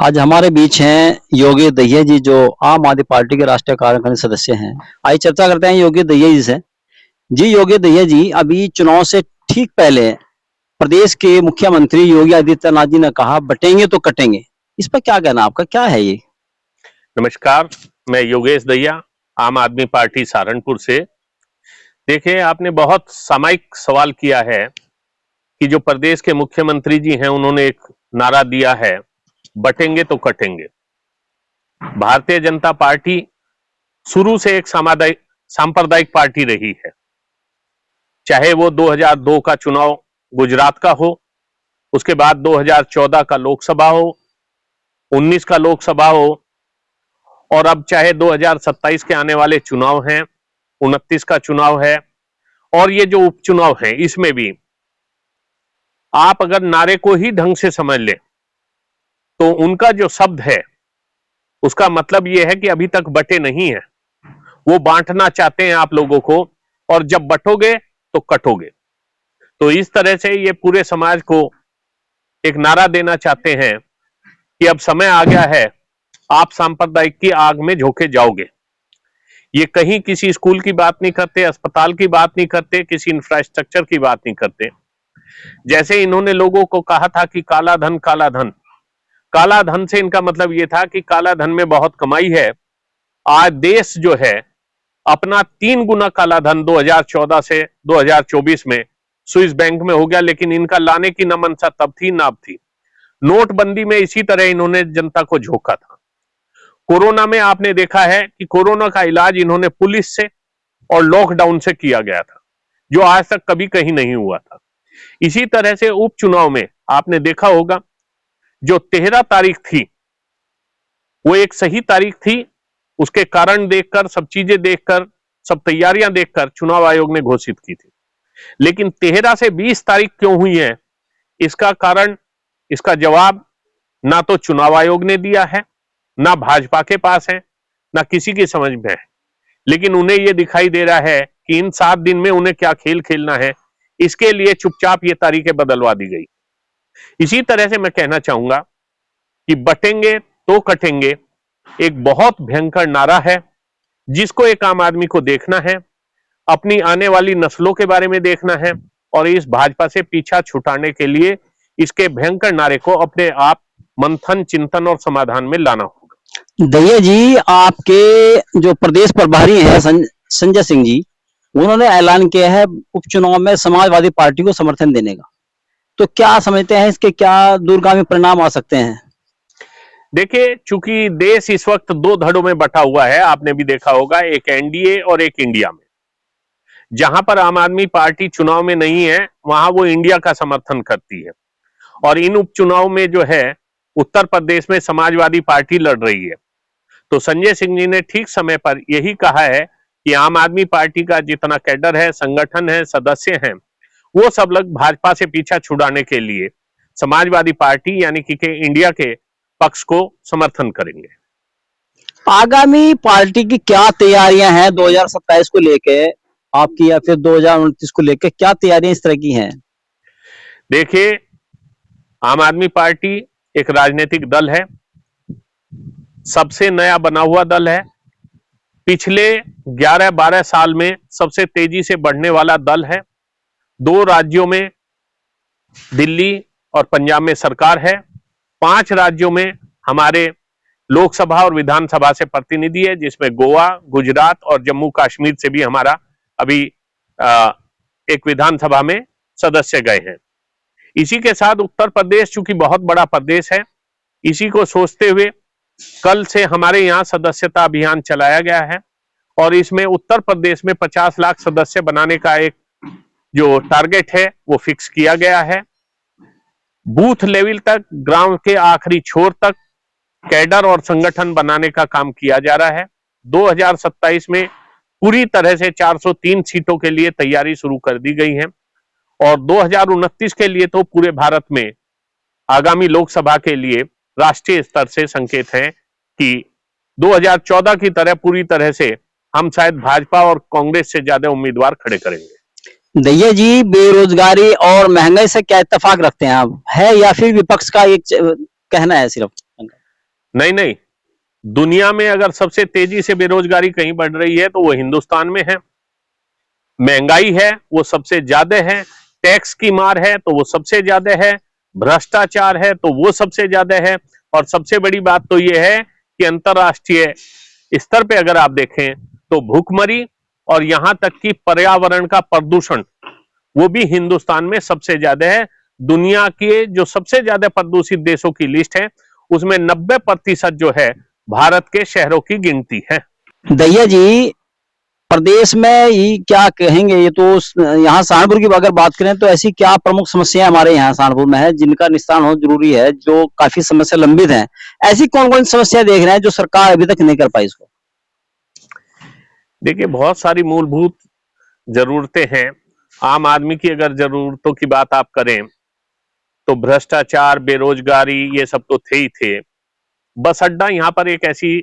आज हमारे बीच हैं योगी दहिया जी, जो आम आदमी पार्टी के राष्ट्रीय कार्यकारिणी सदस्य हैं। आइए चर्चा करते हैं योगी दहिया जी से। जी योगी दहिया जी, अभी चुनाव से ठीक पहले प्रदेश के मुख्यमंत्री योगी आदित्यनाथ जी ने कहा बटेंगे तो कटेंगे। इस पर क्या कहना आपका, क्या है ये? नमस्कार, मैं योगेश दहिया, आम आदमी पार्टी सहारनपुर से। देखिए, आपने बहुत सामायिक सवाल किया है कि जो प्रदेश के मुख्यमंत्री जी हैं, उन्होंने एक नारा दिया है, बटेंगे तो कटेंगे। भारतीय जनता पार्टी शुरू से एक सांप्रदायिक पार्टी रही है। चाहे वो 2002 का चुनाव गुजरात का हो, उसके बाद 2014 का लोकसभा हो, 19 का लोकसभा हो, और अब चाहे 2027 के आने वाले चुनाव हैं, 29 का चुनाव है, और ये जो उपचुनाव है, इसमें भी आप अगर नारे को ही ढंग से समझ ले तो उनका जो शब्द है उसका मतलब यह है कि अभी तक बटे नहीं है। वो बांटना चाहते हैं आप लोगों को, और जब बटोगे तो कटोगे। तो इस तरह से ये पूरे समाज को एक नारा देना चाहते हैं कि अब समय आ गया है, आप सांप्रदायिक की आग में झोंके जाओगे। ये कहीं किसी स्कूल की बात नहीं करते, अस्पताल की बात नहीं करते, किसी इंफ्रास्ट्रक्चर की बात नहीं करते। जैसे इन्होंने लोगों को कहा था कि काला धन, काला धन, काला धन से इनका मतलब यह था कि काला धन में बहुत कमाई है। आज देश जो है अपना 3 गुना काला धन 2014 से 2024 में स्विस बैंक में हो गया, लेकिन इनका लाने की न मंशा तब थी न अब थी। नोटबंदी में इसी तरह इन्होंने जनता को झोंका था। कोरोना में आपने देखा है कि कोरोना का इलाज इन्होंने पुलिस से और लॉकडाउन से किया गया था, जो आज तक कभी कहीं नहीं हुआ था। इसी तरह से उपचुनाव में आपने देखा होगा, जो 13 तारीख थी वो एक सही तारीख थी। उसके कारण देखकर, सब चीजें देखकर, सब तैयारियां देखकर चुनाव आयोग ने घोषित की थी। लेकिन 13 से 20 तारीख क्यों हुई है, इसका कारण, इसका जवाब ना तो चुनाव आयोग ने दिया है, ना भाजपा के पास है, ना किसी की समझ में है। लेकिन उन्हें यह दिखाई दे रहा है कि इन 7 दिन में उन्हें क्या खेल खेलना है, इसके लिए चुपचाप ये तारीखें बदलवा दी गई। इसी तरह से मैं कहना चाहूंगा कि बटेंगे तो कटेंगे एक बहुत भयंकर नारा है, जिसको एक आम आदमी को देखना है, अपनी आने वाली नस्लों के बारे में देखना है, और इस भाजपा से पीछा छुटाने के लिए इसके भयंकर नारे को अपने आप मंथन, चिंतन और समाधान में लाना होगा। दहिया जी, आपके जो प्रदेश प्रभारी हैं संजय सिंह जी, उन्होंने ऐलान किया है उपचुनाव में समाजवादी पार्टी को समर्थन देने का। तो क्या समझते हैं, इसके क्या दूरगामी परिणाम आ सकते हैं? देखिए, चूंकि देश इस वक्त 2 धड़ों में बटा हुआ है, आपने भी देखा होगा, एक एनडीए और एक इंडिया में। जहां पर आम आदमी पार्टी चुनाव में नहीं है, वहां वो इंडिया का समर्थन करती है। और इन उपचुनाव में जो है उत्तर प्रदेश में समाजवादी पार्टी लड़ रही है। तो संजय सिंह जी ने ठीक समय पर यही कहा है कि आम आदमी पार्टी का जितना कैडर है, संगठन है, सदस्य हैं, वो सब लोग भाजपा से पीछा छुड़ाने के लिए समाजवादी पार्टी यानी कि इंडिया के पक्ष को समर्थन करेंगे। आगामी पार्टी की क्या तैयारियां हैं 2027 को लेके आपकी, या फिर 2029 को लेके क्या तैयारियां इस तरह की हैं? देखिए, आम आदमी पार्टी एक राजनीतिक दल है, सबसे नया बना हुआ दल है। पिछले 11-12 साल में सबसे तेजी से बढ़ने वाला दल है। 2 राज्यों में, दिल्ली और पंजाब में सरकार है। 5 राज्यों में हमारे लोकसभा और विधानसभा से प्रतिनिधि है, जिसमें गोवा, गुजरात और जम्मू कश्मीर से भी हमारा अभी एक विधानसभा में सदस्य गए हैं। इसी के साथ उत्तर प्रदेश चूंकि बहुत बड़ा प्रदेश है, इसी को सोचते हुए कल से हमारे यहाँ सदस्यता अभियान चलाया गया है, और इसमें उत्तर प्रदेश में 50 लाख सदस्य बनाने का एक जो टारगेट है वो फिक्स किया गया है। बूथ लेवल तक, ग्राम के आखिरी छोर तक कैडर और संगठन बनाने का काम किया जा रहा है। 2027 में पूरी तरह से 403 सीटों के लिए तैयारी शुरू कर दी गई है, और 2029 के लिए तो पूरे भारत में आगामी लोकसभा के लिए राष्ट्रीय स्तर से संकेत है कि 2014 की तरह पूरी तरह से हम शायद भाजपा और कांग्रेस से ज्यादा उम्मीदवार खड़े करेंगे। दहिया जी, बेरोजगारी और महंगाई से क्या इत्तेफाक रखते हैं आप, है या फिर विपक्ष का एक कहना है सिर्फ? नहीं नहीं, दुनिया में अगर सबसे तेजी से बेरोजगारी कहीं बढ़ रही है तो वो हिंदुस्तान में है। महंगाई है वो सबसे ज्यादा है, टैक्स की मार है तो वो सबसे ज्यादा है, भ्रष्टाचार है तो वो सबसे ज्यादा है, और सबसे बड़ी बात तो ये है कि अंतरराष्ट्रीय स्तर पे अगर आप देखें तो भूखमरी और यहां तक कि पर्यावरण का प्रदूषण वो भी हिंदुस्तान में सबसे ज्यादा है। दुनिया के जो सबसे ज्यादा प्रदूषित देशों की लिस्ट है उसमें 90% जो है भारत के शहरों की गिनती है। दहिया जी, प्रदेश में ये क्या कहेंगे, ये तो यहाँ सहारनपुर की अगर बात करें तो ऐसी क्या प्रमुख समस्याएं हमारे यहाँ सहारनपुर में है जिनका निस्तारण हो जरूरी है, जो काफी समस्या लंबित हैं? ऐसी कौन कौन समस्या देख रहे हैं जो सरकार अभी तक नहीं कर पाई इसको? देखिए, बहुत सारी मूलभूत जरूरतें हैं। आम आदमी की अगर जरूरतों की बात आप करें तो भ्रष्टाचार, बेरोजगारी, ये सब तो थे ही थे। बस अड्डा यहाँ पर एक ऐसी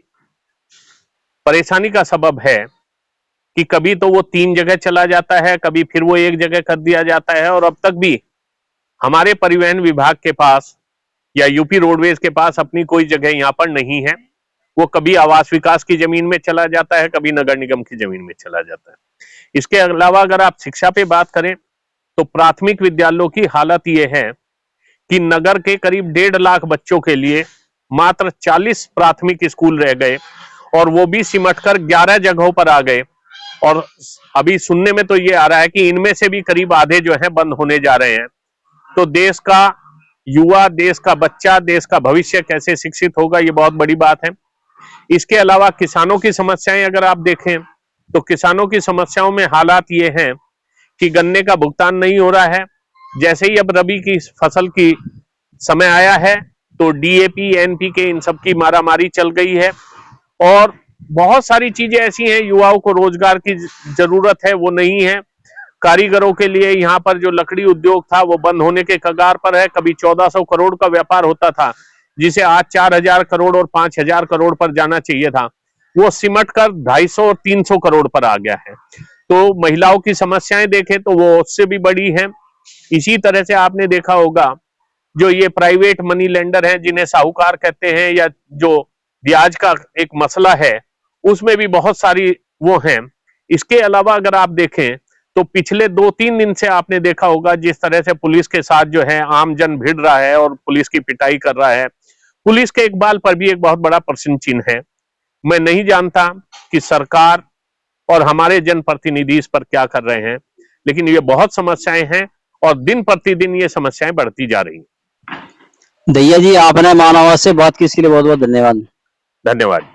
परेशानी का सबब है कि कभी तो वो 3 जगह चला जाता है, कभी फिर वो 1 जगह कर दिया जाता है, और अब तक भी हमारे परिवहन विभाग के पास या यूपी रोडवेज के पास अपनी कोई जगह यहाँ पर नहीं है। वो कभी आवास विकास की जमीन में चला जाता है, कभी नगर निगम की जमीन में चला जाता है। इसके अलावा अगर आप शिक्षा पे बात करें तो प्राथमिक विद्यालयों की हालत ये है कि नगर के करीब 1.5 लाख बच्चों के लिए मात्र 40 प्राथमिक स्कूल रह गए, और वो भी सिमटकर 11 जगहों पर आ गए। और अभी सुनने में तो ये आ रहा है कि इनमें से भी करीब आधे जो है बंद होने जा रहे हैं। तो देश का युवा, देश का बच्चा, देश का भविष्य कैसे शिक्षित होगा, ये बहुत बड़ी बात है। इसके अलावा किसानों की समस्याएं अगर आप देखें तो किसानों की समस्याओं में हालात ये हैं कि गन्ने का भुगतान नहीं हो रहा है। जैसे ही अब रबी की फसल की समय आया है तो डीएपी, एनपीके, इन सब की मारामारी चल गई है, और बहुत सारी चीजें ऐसी हैं, युवाओं को रोजगार की जरूरत है वो नहीं है। कारीगरों के लिए यहाँ पर जो लकड़ी उद्योग था वो बंद होने के कगार पर है। कभी 1400 करोड़ का व्यापार होता था जिसे आज 4000 करोड़ और 5000 करोड़ पर जाना चाहिए था, वो सिमट कर 250 और 300 करोड़ पर आ गया है। तो महिलाओं की समस्याएं देखें तो वो उससे भी बड़ी है। इसी तरह से आपने देखा होगा जो ये प्राइवेट मनी लेंडर हैं जिन्हें साहूकार कहते हैं, या जो ब्याज का एक मसला है, उसमें भी बहुत सारी वो हैं। इसके अलावा अगर आप देखें तो पिछले 2-3 दिन से आपने देखा होगा जिस तरह से पुलिस के साथ जो है आम जन भिड़ रहा है और पुलिस की पिटाई कर रहा है। पुलिस के इकबाल पर भी एक बहुत बड़ा प्रश्न चिन्ह है। मैं नहीं जानता कि सरकार और हमारे जनप्रतिनिधि इस पर क्या कर रहे हैं, लेकिन ये बहुत समस्याएं हैं और दिन प्रतिदिन ये समस्याएं बढ़ती जा रही हैं। दहिया जी, आपने मानव से बात की, इसके लिए बहुत बहुत धन्यवाद। धन्यवाद।